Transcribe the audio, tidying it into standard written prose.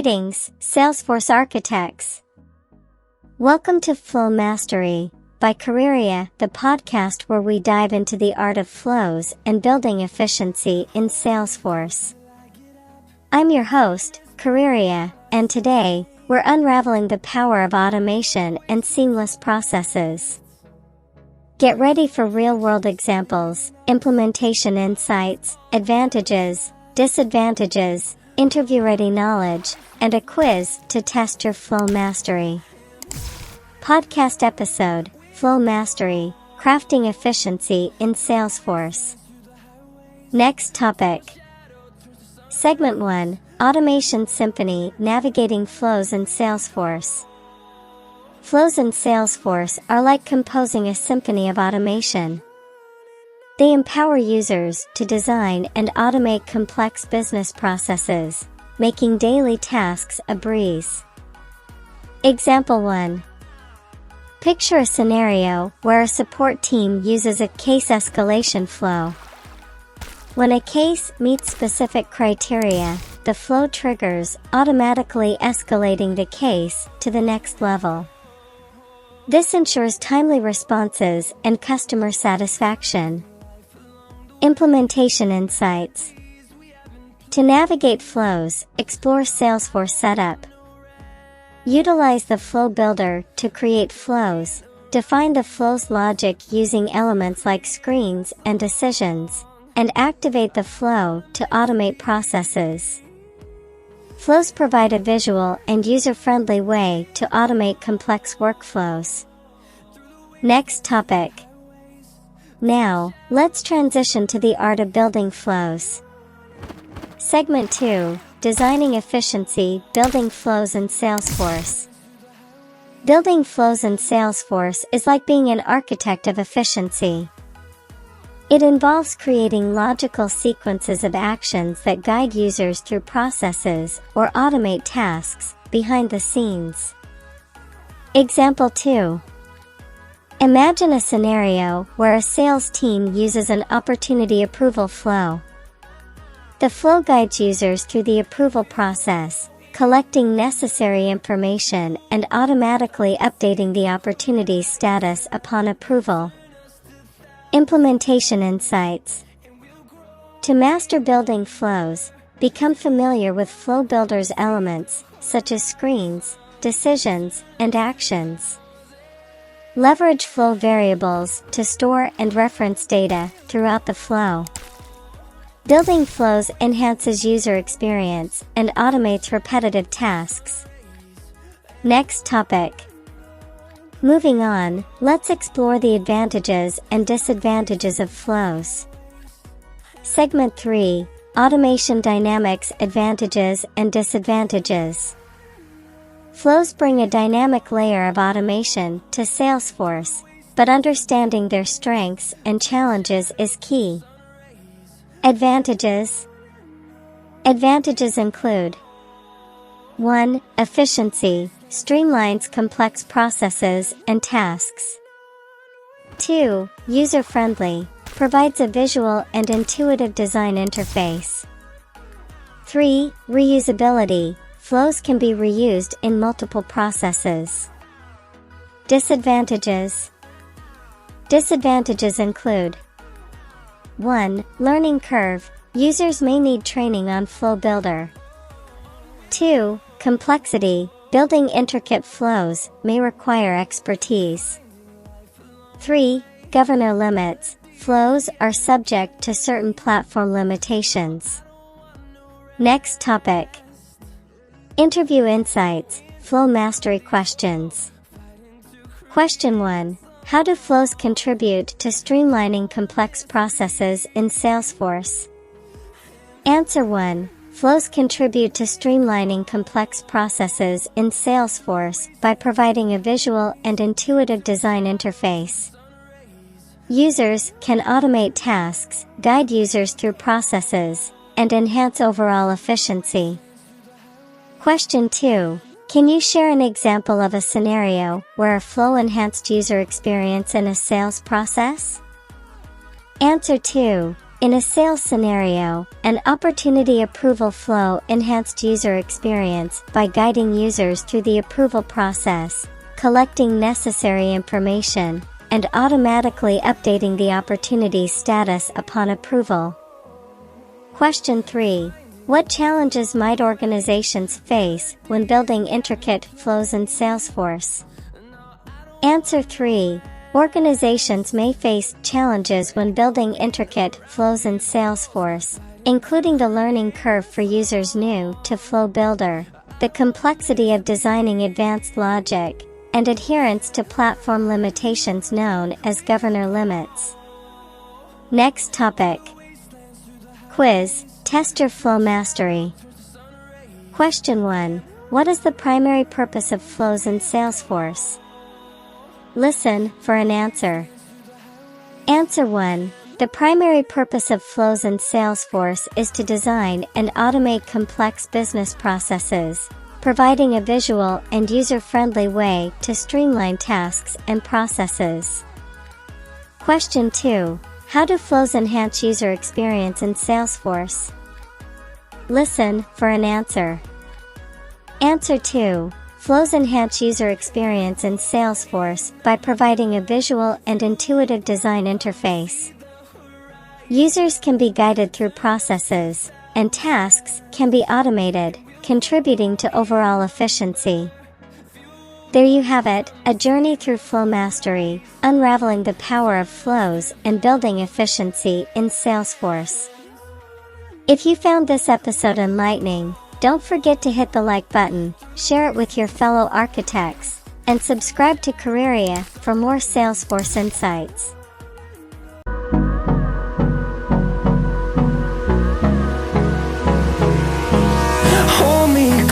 Greetings, Salesforce architects. Welcome to Flow Mastery by Careerya, the podcast where we dive into the art of flows and building efficiency in Salesforce. I'm your host, Careerya, and today, we're unraveling the power of automation and seamless processes. Get ready for real-world examples, implementation insights, advantages, disadvantages, interview-ready knowledge, and a quiz to test your flow mastery. Podcast episode, Flow Mastery, Crafting Efficiency in Salesforce. Next topic. Segment 1, Automation Symphony, Navigating Flows in Salesforce. Flows in Salesforce are like composing a symphony of automation. They empower users to design and automate complex business processes, making daily tasks a breeze. Example 1. Picture a scenario where a support team uses a case escalation flow. When a case meets specific criteria, the flow triggers, automatically escalating the case to the next level. This ensures timely responses and customer satisfaction. Implementation insights. To navigate flows, explore Salesforce Setup. Utilize the Flow Builder to create flows. Define the flow's logic using elements like screens and decisions, and activate the flow to automate processes. Flows provide a visual and user-friendly way to automate complex workflows. Next topic. Now, let's transition to the art of building flows. Segment 2, Designing Efficiency, Building Flows in Salesforce. Building flows in Salesforce is like being an architect of efficiency. It involves creating logical sequences of actions that guide users through processes or automate tasks behind the scenes. Example 2. Imagine a scenario where a sales team uses an opportunity approval flow. The flow guides users through the approval process, collecting necessary information and automatically updating the opportunity status upon approval. Implementation insights. To master building flows, become familiar with Flow Builder's elements, such as screens, decisions, and actions. Leverage flow variables to store and reference data throughout the flow. Building flows enhances user experience and automates repetitive tasks. Next topic. Moving on, let's explore the advantages and disadvantages of flows. Segment 3, Automation Dynamics, Advantages and Disadvantages. Flows bring a dynamic layer of automation to Salesforce, but understanding their strengths and challenges is key. Advantages. Advantages include 1. Efficiency, streamlines complex processes and tasks. 2. User-friendly, provides a visual and intuitive design interface. 3. Reusability, flows can be reused in multiple processes. Disadvantages. Disadvantages include 1. Learning curve, users may need training on Flow Builder. 2. Complexity, building intricate flows may require expertise. 3. Governor limits, flows are subject to certain platform limitations. Next topic. Interview insights, flow mastery questions. Question 1. How do flows contribute to streamlining complex processes in Salesforce? Answer 1. Flows contribute to streamlining complex processes in Salesforce by providing a visual and intuitive design interface. Users can automate tasks, guide users through processes, and enhance overall efficiency. Question 2. Can you share an example of a scenario where a flow enhanced user experience in a sales process? Answer 2. In a sales scenario, an opportunity approval flow enhanced user experience by guiding users through the approval process, collecting necessary information, and automatically updating the opportunity status upon approval. Question 3. What challenges might organizations face when building intricate flows in Salesforce? Answer 3. Organizations may face challenges when building intricate flows in Salesforce, including the learning curve for users new to Flow Builder, the complexity of designing advanced logic, and adherence to platform limitations known as governor limits. Next topic. Quiz. Test your flow mastery. Question 1. What is the primary purpose of flows in Salesforce? Listen for an answer. Answer 1. The primary purpose of flows in Salesforce is to design and automate complex business processes, providing a visual and user-friendly way to streamline tasks and processes. Question 2. How do flows enhance user experience in Salesforce? Listen for an answer. Answer 2. Flows enhance user experience in Salesforce by providing a visual and intuitive design interface. Users can be guided through processes, and tasks can be automated, contributing to overall efficiency. There you have it, a journey through flow mastery, unraveling the power of flows and building efficiency in Salesforce. If you found this episode enlightening, don't forget to hit the like button, share it with your fellow architects, and subscribe to Careerya for more Salesforce insights.